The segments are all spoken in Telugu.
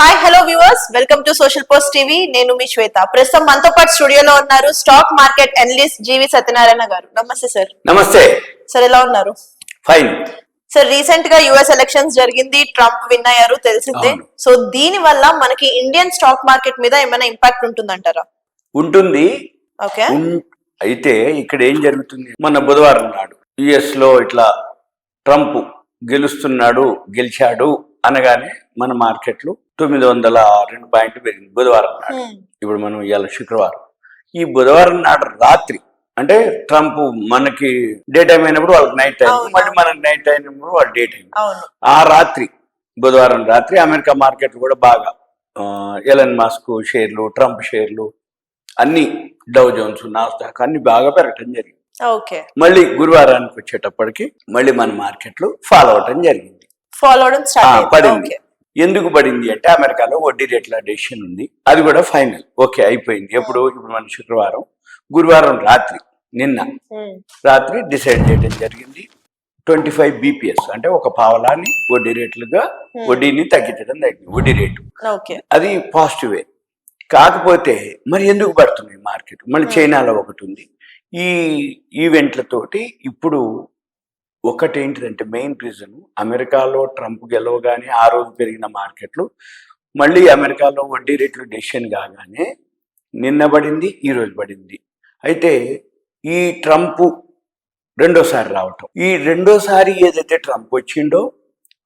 Hi hello viewers, welcome to social post TV. నేను మీ శ్వేత. ప్రస్తుతం మనతో పాటు స్టూడియోలో ఉన్నారు స్టాక్ మార్కెట్ అనలిస్ట్ జీవి సత్యనారాయణ గారు. నమస్తే సార్. నమస్తే సార్, ఎలా ఉన్నారు? ఫైన్ సార్, రీసెంట్ గా యుఎస్ ఎలక్షన్స్ జరిగింది, ట్రంప్ విన్ అయ్యారు, తెలిసిందే. సో దీని వల్ల మనకి ఇండియన్ స్టాక్ మార్కెట్ మీద ఏమైనా ఇంపాక్ట్ ఉంటుందంటారా? ఉంటుంది. ఓకే. అయితే ఇక్కడ ఏం జరుగుతుంది, మన బుధవారం నాడు యుఎస్ లో ఇట్లా ట్రంప్ గెలిచాడు అనగానే మన మార్కెట్లు 902 పాయింట్లు పెరిగింది బుధవారం నాడు. ఇప్పుడు మనం ఇవాళ శుక్రవారం. ఈ బుధవారం నాడు రాత్రి, అంటే ట్రంప్ మనకి డే టైం అయినప్పుడు వాళ్ళకి నైట్ టైం, మళ్ళీ మనకి నైట్ అయినప్పుడు వాళ్ళ డే టైం. ఆ రాత్రి బుధవారం రాత్రి అమెరికా మార్కెట్ కూడా బాగా ఎలన్ మస్క్ షేర్లు, ట్రంప్ షేర్లు అన్ని, డౌ జోన్స్, నాస్డాక్ అన్ని బాగా పెరగటం జరిగింది. మళ్ళీ గురువారానికి వచ్చేటప్పటికి మళ్ళీ మన మార్కెట్లు ఫాలో అవటం జరిగింది. పడింది. ఎందుకు పడింది అంటే అమెరికాలో వడ్డీ రేట్ల డెసిషన్ ఉంది, అది కూడా ఫైనల్ ఓకే అయిపోయింది. ఇప్పుడు మన శుక్రవారం, గురువారం రాత్రి, నిన్న రాత్రి డిసైడ్ చేయడం జరిగింది. 25 బీపీఎస్ అంటే ఒక పావలాన్ని వడ్డీ రేట్లుగా వడ్డీని తగ్గించడం జరిగింది. వడ్డీ రేటు అది పాజిటివే. కాకపోతే మరి ఎందుకు పడుతుంది మార్కెట్? మళ్ళీ చైనాలో ఒకటి ఉంది. ఈ ఈవెంట్లతోటి ఇప్పుడు ఒకటి ఏంటిదంటే మెయిన్ రీజన్, అమెరికాలో ట్రంప్ గెలవగానే ఆ రోజు పెరిగిన మార్కెట్లు మళ్ళీ అమెరికాలో వడ్డీ రేట్లు డెసిషన్ కాగానే నిన్న పడింది, ఈ రోజు పడింది. అయితే ఈ ట్రంప్ రెండోసారి రావటం, ఈ రెండోసారి ఏదైతే ట్రంప్ వచ్చిండో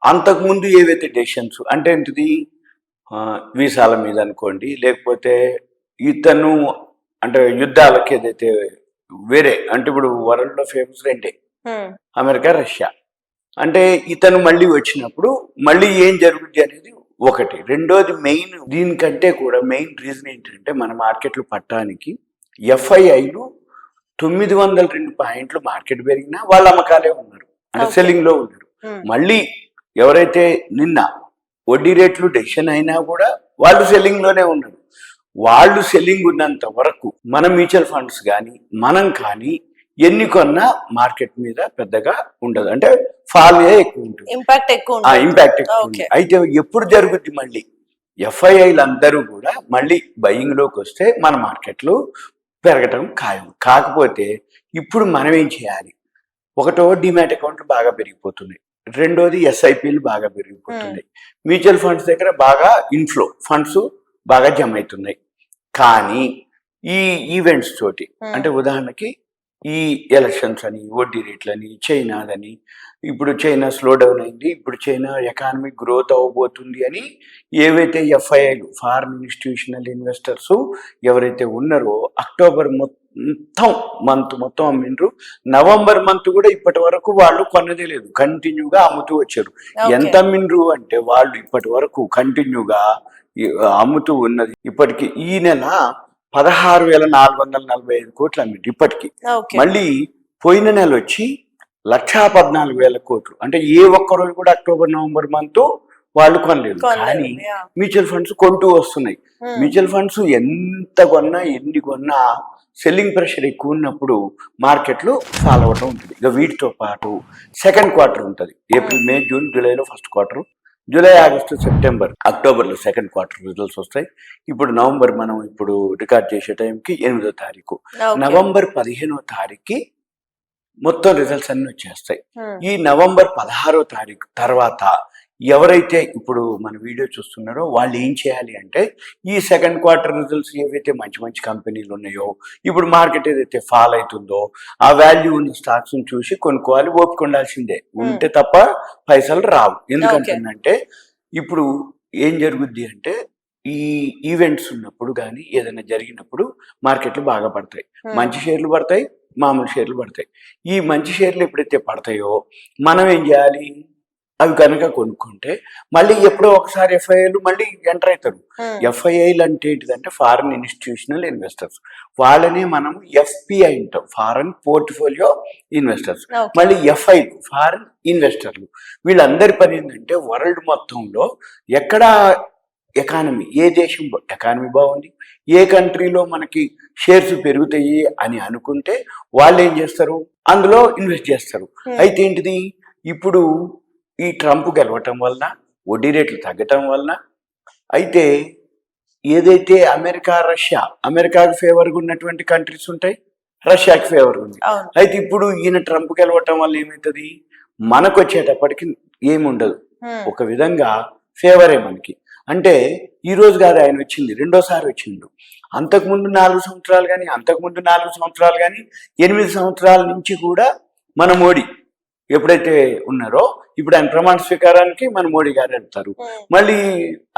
అంతకుముందు ఏవైతే డెసిషన్స్ అంటే ఏంటిది, వీసాల మీద అనుకోండి, లేకపోతే ఇతను అంటే యుద్ధాలకి ఏదైతే వేరే, అంటే ఇప్పుడు వరల్డ్ లో ఫేమస్ రెండే, అమెరికా రష్యా. అంటే ఇతను మళ్ళీ వచ్చినప్పుడు మళ్ళీ ఏం జరుగుద్ది అనేది ఒకటి. రెండోది మెయిన్, దీనికంటే కూడా మెయిన్ రీజన్ ఏంటంటే మన మార్కెట్లు పట్టడానికి ఎఫ్ఐఐలు 902 పాయింట్లు మార్కెట్ పెరిగినా వాళ్ళ అమ్మకాలే ఉన్నారు, అంటే సెల్లింగ్ లో ఉన్నారు. మళ్ళీ ఎవరైతే నిన్న వడ్డీ రేట్లు డెసిషన్ అయినా కూడా వాళ్ళు సెల్లింగ్ లోనే ఉన్నారు. వాళ్ళు సెల్లింగ్ ఉన్నంత వరకు మన మ్యూచువల్ ఫండ్స్ కానీ మనం కానీ ఎన్ని కొన్నా మార్కెట్ మీద పెద్దగా ఉండదు, అంటే ఫాల్ ఎక్కువ ఉంటుంది, ఇంపాక్ట్ ఎక్కువ ఉంటుంది. అయితే ఎప్పుడు జరుగుద్ది, మళ్ళీ ఎఫ్ఐఐలు అందరూ కూడా మళ్ళీ బయింగ్ లోకి వస్తే మన మార్కెట్లు పెరగటం ఖాయం. కాకపోతే ఇప్పుడు మనం ఏం చేయాలి? ఒకటో డిమాట్ అకౌంట్లు బాగా పెరిగిపోతున్నాయి, రెండోది ఎస్ఐపిలు బాగా పెరిగిపోతున్నాయి, మ్యూచువల్ ఫండ్స్ దగ్గర బాగా ఇన్ఫ్లో ఫండ్స్ బాగా జమ అవుతున్నాయి. కానీ ఈ ఈవెంట్స్ తోటి, అంటే ఉదాహరణకి ఈ ఎలక్షన్స్ అని, వడ్డీ రేట్లని, చైనాదని, ఇప్పుడు చైనా స్లో డౌన్ అయింది, ఇప్పుడు చైనా ఎకానమీ గ్రోత్ అవ్వబోతుంది అని ఏవైతే ఎఫ్ఐఐలు, ఫారిన్ ఇన్స్టిట్యూషనల్ ఇన్వెస్టర్స్ ఎవరైతే ఉన్నారో అక్టోబర్ మొత్తం అమ్మిండ్రు. నవంబర్ మంత్ కూడా ఇప్పటి వరకు వాళ్ళు కొన్నదే లేదు, కంటిన్యూగా అమ్ముతూ వచ్చారు. ఎంత అమ్మిండ్రు అంటే వాళ్ళు ఇప్పటి వరకు కంటిన్యూగా అమ్ముతూ ఉన్నది. ఇప్పటికి ఈ నెల 16,445 కోట్లు అమ్మింది ఇప్పటికి. మళ్ళీ పోయిన నెల వచ్చి 1,14,000 కోట్లు. అంటే ఏ ఒక్క రోజు కూడా అక్టోబర్ నవంబర్ మంత్ వాళ్ళు కొనలేదు, కానీ మ్యూచువల్ ఫండ్స్ కొంటూ వస్తున్నాయి. మ్యూచువల్ ఫండ్స్ ఎంత కొన్నా ఎన్ని కొన్నా సెల్లింగ్ ప్రెషర్ ఎక్కువ ఉన్నప్పుడు మార్కెట్లు ఫాలో అవటం ఉంటుంది. ఇక వీటితో పాటు సెకండ్ క్వార్టర్ ఉంటుంది, ఏప్రిల్, మే, జూన్, జూలైలో first quarter, July, August, September, అక్టోబర్లో సెకండ్ క్వార్టర్ రిజల్ట్స్ వస్తాయి. ఇప్పుడు నవంబర్ మనం ఇప్పుడు రికార్డ్ చేసే టైంకి 8వ తారీఖు, నవంబర్ 15వ తారీఖుకి మొత్తం రిజల్ట్స్ అన్ని వచ్చేస్తాయి. ఈ నవంబర్ 16వ తారీఖు తర్వాత ఎవరైతే ఇప్పుడు మన వీడియో చూస్తున్నారో వాళ్ళు ఏం చేయాలి అంటే, ఈ సెకండ్ క్వార్టర్ రిజల్ట్స్ ఏవైతే మంచి మంచి కంపెనీలు ఉన్నాయో, ఇప్పుడు మార్కెట్ ఏదైతే ఫాల్ అవుతుందో ఆ వాల్యూ ఉన్న స్టాక్స్ చూసి కొనుక్కోవాలి. ఓపిక ఉండాల్సిందే, ఉంటే తప్ప పైసలు రావు. ఎందుకంటే ఇప్పుడు ఏం జరుగుద్ది అంటే, ఈ ఈవెంట్స్ ఉన్నప్పుడు కానీ ఏదైనా జరిగినప్పుడు మార్కెట్లు బాగా పడతాయి, మంచి షేర్లు పడతాయి, మామూలు షేర్లు పడతాయి. ఈ మంచి షేర్లు ఎప్పుడైతే పడతాయో మనం ఏం చేయాలి, అవి కనుక కొనుక్కుంటే మళ్ళీ ఎప్పుడో ఒకసారి ఎఫ్ఐఐలు మళ్ళీ ఎంటర్ అవుతారు. ఎఫ్ఐఐలు అంటే ఏంటిదంటే ఫారిన్ ఇన్స్టిట్యూషనల్ ఇన్వెస్టర్స్, వాళ్ళని మనం ఎఫ్పిఐ అంటాం, ఫారిన్ పోర్ట్ఫోలియో ఇన్వెస్టర్స్. మళ్ళీ ఎఫ్ఐలు ఫారిన్ ఇన్వెస్టర్లు. వీళ్ళందరి పని ఏంటంటే వరల్డ్ మొత్తంలో ఎక్కడ ఎకానమీ, ఏ దేశం ఎకానమీ బాగుంది, ఏ కంట్రీలో మనకి షేర్స్ పెరుగుతాయి అని అనుకుంటే వాళ్ళు ఏం చేస్తారు, అందులో ఇన్వెస్ట్ చేస్తారు. అయితే ఏంటిది, ఇప్పుడు ఈ ట్రంప్ గెలవటం వలన, వడ్డీ రేట్లు తగ్గటం వలన అయితే ఏదైతే అమెరికాకి ఫేవర్గా ఉన్నటువంటి కంట్రీస్ ఉంటాయి, రష్యాకి ఫేవర్గా ఉంది. అవును. అయితే ఇప్పుడు ఈయన ట్రంప్ గెలవటం వల్ల ఏమవుతుంది, మనకు వచ్చేటప్పటికి ఏముండదు, ఒక విధంగా ఫేవరే మనకి. అంటే ఈ రోజు కాదు ఆయన వచ్చింది, రెండోసారి వచ్చిండు. అంతకుముందు 4 సంవత్సరాలు కానీ, 8 సంవత్సరాల నుంచి కూడా మన మోడీ ఎప్పుడైతే ఉన్నారో, ఇప్పుడు ఆయన ప్రమాణ స్వీకారానికి మన మోడీ గారు వెళ్తారు. మళ్ళీ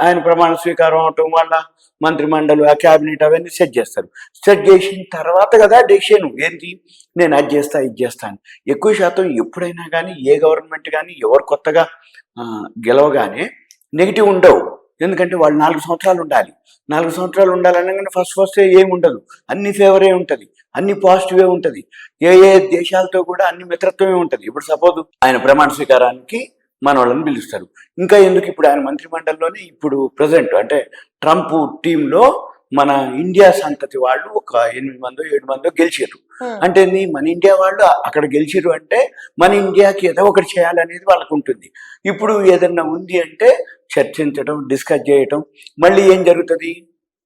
ఆయన ప్రమాణ స్వీకారం అవటం వల్ల మంత్రిమండలి, ఆ క్యాబినెట్ అవన్నీ సెట్ చేస్తారు. సెట్ చేసిన తర్వాత కదా డెసిషన్ ఏంటి, నేను అది చేస్తా ఇది చేస్తాను. ఎక్కువ శాతం ఎప్పుడైనా కానీ ఏ గవర్నమెంట్ కానీ ఎవరు కొత్తగా గెలవగానే నెగిటివ్ ఉండవు. ఎందుకంటే వాళ్ళు 4 సంవత్సరాలు ఉండాలి. 4 సంవత్సరాలు ఉండాలనగానే ఫస్ట్ ఏమి ఉండదు, అన్ని ఫేవరే ఉంటుంది, అన్ని పాజిటివే ఉంటుంది. ఏ దేశాలతో కూడా అన్ని మిత్రత్వమే ఉంటుంది. ఇప్పుడు సపోజ్ ఆయన ప్రమాణ స్వీకారానికి మన వాళ్ళని పిలుస్తారు. ఇంకా ఎందుకు, ఇప్పుడు ఆయన మంత్రిమండలిలోనే ఇప్పుడు ప్రజెంట్ అంటే ట్రంప్ టీంలో మన ఇండియా సంతతి వాళ్ళు ఒక 8 మందో 7 మందో గెలిచారు. అంటే మన ఇండియా వాళ్ళు అక్కడ గెలిచిరు అంటే మన ఇండియాకి ఏదో ఒకటి చేయాలనేది వాళ్ళకు ఉంటుంది. ఇప్పుడు ఏదన్నా ఉంది అంటే చర్చించడం, డిస్కస్ చేయటం. మళ్ళీ ఏం జరుగుతుంది,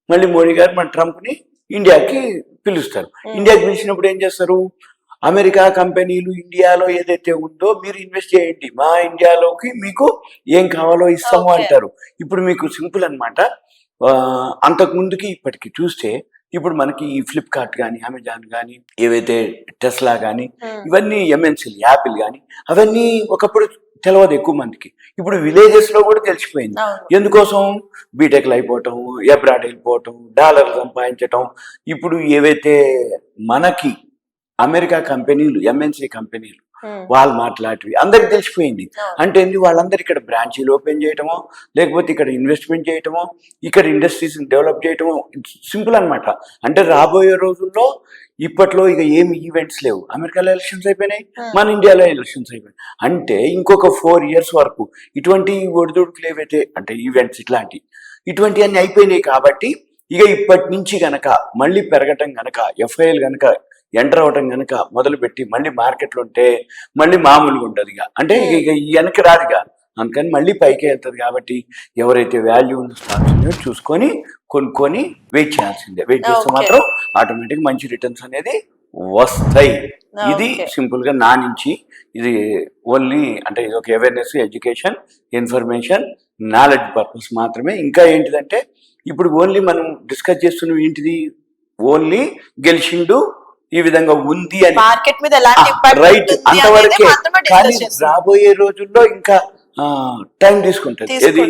మళ్ళీ మోడీ గారు మన ట్రంప్ని ఇండియాకి పిలుస్తారు. ఇండియాకి పిలిచినప్పుడు ఏం చేస్తారు, అమెరికా కంపెనీలు ఇండియాలో ఏదైతే ఉందో మీరు ఇన్వెస్ట్ చేయండి, మా ఇండియాలోకి మీకు ఏం కావాలో ఇస్తాము అంటారు. ఇప్పుడు మీకు సింపుల్ అన్నమాట. అంతకు ముందుకి ఇప్పటికి చూస్తే ఇప్పుడు మనకి ఈ ఫ్లిప్కార్ట్ కానీ, అమెజాన్ కానీ, ఏవైతే టెస్లా కానీ, ఇవన్నీ ఎంఎన్సీలు, యాపిల్ కానీ, అవన్నీ ఒకప్పుడు తెలియదు ఎక్కువ మందికి. ఇప్పుడు విలేజెస్ లో కూడా తెలిసిపోయింది. ఎందుకోసం, బీటెక్లు అయిపోవటం, అబ్రాడ్ వెళ్ళిపోవటం, డాలర్లు సంపాదించటం. ఇప్పుడు ఏవైతే మనకి అమెరికా కంపెనీలు, ఎంఎన్సీ కంపెనీలు, వాళ్ళు మాట్లాడివి అందరికి తెలిసిపోయింది. అంటే ఏంటి, వాళ్ళందరూ ఇక్కడ బ్రాంచీలు ఓపెన్ చేయటమో, లేకపోతే ఇక్కడ ఇన్వెస్ట్మెంట్ చేయటమో, ఇక్కడ ఇండస్ట్రీస్ డెవలప్ చేయటమో, సింపుల్ అనమాట. అంటే రాబోయే రోజుల్లో ఇప్పట్లో ఇక ఏమి ఈవెంట్స్ లేవు. అమెరికాలో ఎలక్షన్స్ అయిపోయినాయి, మన ఇండియాలో ఎలక్షన్స్ అయిపోయినాయి. అంటే ఇంకొక 4 years వరకు ఇటువంటి ఒడిదుడుకులు ఏవైతే అంటే ఈవెంట్స్ ఇటువంటి అన్ని అయిపోయినాయి. కాబట్టి ఇక ఇప్పటి నుంచి గనక మళ్ళీ పెరగటం గనక, ఎఫ్ఐఎల్ గనక ఎంటర్ అవటం కనుక మొదలుపెట్టి మళ్ళీ మార్కెట్లో ఉంటే మళ్ళీ మామూలుగా ఉంటుంది. ఇక అంటే ఇక వెనక్కి రాదుగా, అందుకని మళ్ళీ పైకి వెళ్తుంది. కాబట్టి ఎవరైతే వాల్యూ ఉన్న స్టాక్స్ చూసుకొని కొనుక్కొని వెయిట్ చేయాల్సిందే. వెయిట్ చేస్తే మాత్రం ఆటోమేటిక్ మంచి రిటర్న్స్ అనేది వస్తాయి. ఇది సింపుల్ గా నా నుంచి, ఇది ఓన్లీ అంటే ఇది ఒక awareness, education, information, knowledge purpose మాత్రమే. ఇంకా ఏంటిదంటే ఇప్పుడు ఓన్లీ మనం డిస్కస్ చేస్తున్నవి ఏంటిది, ఓన్లీ గెలిచిండు ఈ విధంగా ఉంది అని మార్కెట్ మీద రైట్ అంతవరకే. కానీ రాబోయే రోజుల్లో ఇంకా టైం తీసుకుంటుంది. ఏది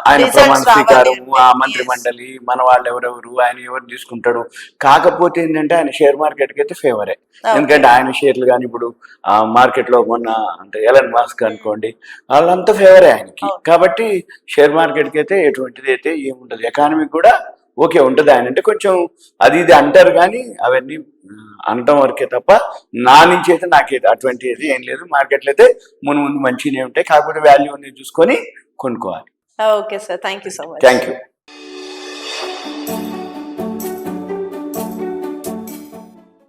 ఆయన ప్రమాణ స్వీకారం, ఆ మంత్రి మండలి, మన వాళ్ళు ఎవరెవరు, ఆయన ఎవరు తీసుకుంటాడు. కాకపోతే ఏంటంటే ఆయన షేర్ మార్కెట్ కి అయితే ఫేవరే. ఎందుకంటే ఆయన షేర్లు కానీ ఇప్పుడు మార్కెట్ లో మొన్న అంటే ఎలన్ మాస్క్ అనుకోండి, వాళ్ళంతా ఫేవరే ఆయనకి. కాబట్టి షేర్ మార్కెట్ కి అయితే ఎటువంటిది అయితే ఏముండదు. ఎకానమీ కూడా ఓకే ఉంటుంది. ఆయన అంటే కొంచెం అది ఇది అంటారు కానీ అవన్నీ అనటం వరకే తప్ప నా నుంచి అయితే నాకైతే అటువంటిది ఏం లేదు. మార్కెట్లో అయితే ముందు మంచిగానే ఉంటాయి, కాకపోతే వాల్యూ అనేది చూసుకొని కొనుక్కోవాలి. Okay sir, thank you so much. Thank you.